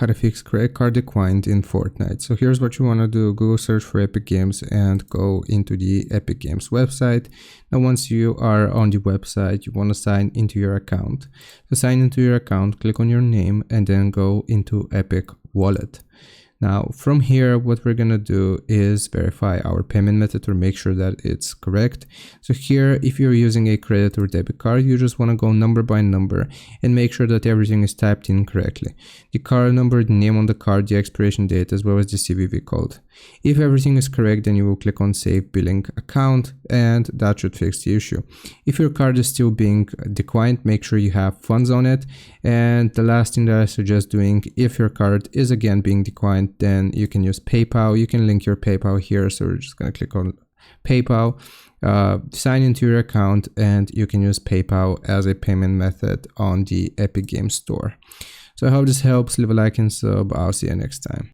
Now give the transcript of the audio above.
how to fix credit card declined in Fortnite. So here's what you want to do. Google search for Epic Games and go into the Epic Games website. Now once you are on the website, you want to sign into your account. To sign into your account, click on your name and then go into Epic Wallet. Now from here, what we're gonna do is verify our payment method to make sure that it's correct. So here, if you're using a credit or debit card, you just wanna go number by number and make sure that everything is typed in correctly. The card number, the name on the card, the expiration date, as well as the CVV code. If everything is correct, then you will click on Save Billing Account and that should fix the issue. If your card is still being declined, make sure you have funds on it. And the last thing that I suggest doing, if your card is again being declined, then you can use PayPal. You can link your PayPal here. So we're just going to click on PayPal, sign into your account, and you can use PayPal as a payment method on the Epic Games Store. So I hope this helps. Leave a like and sub. I'll see you next time.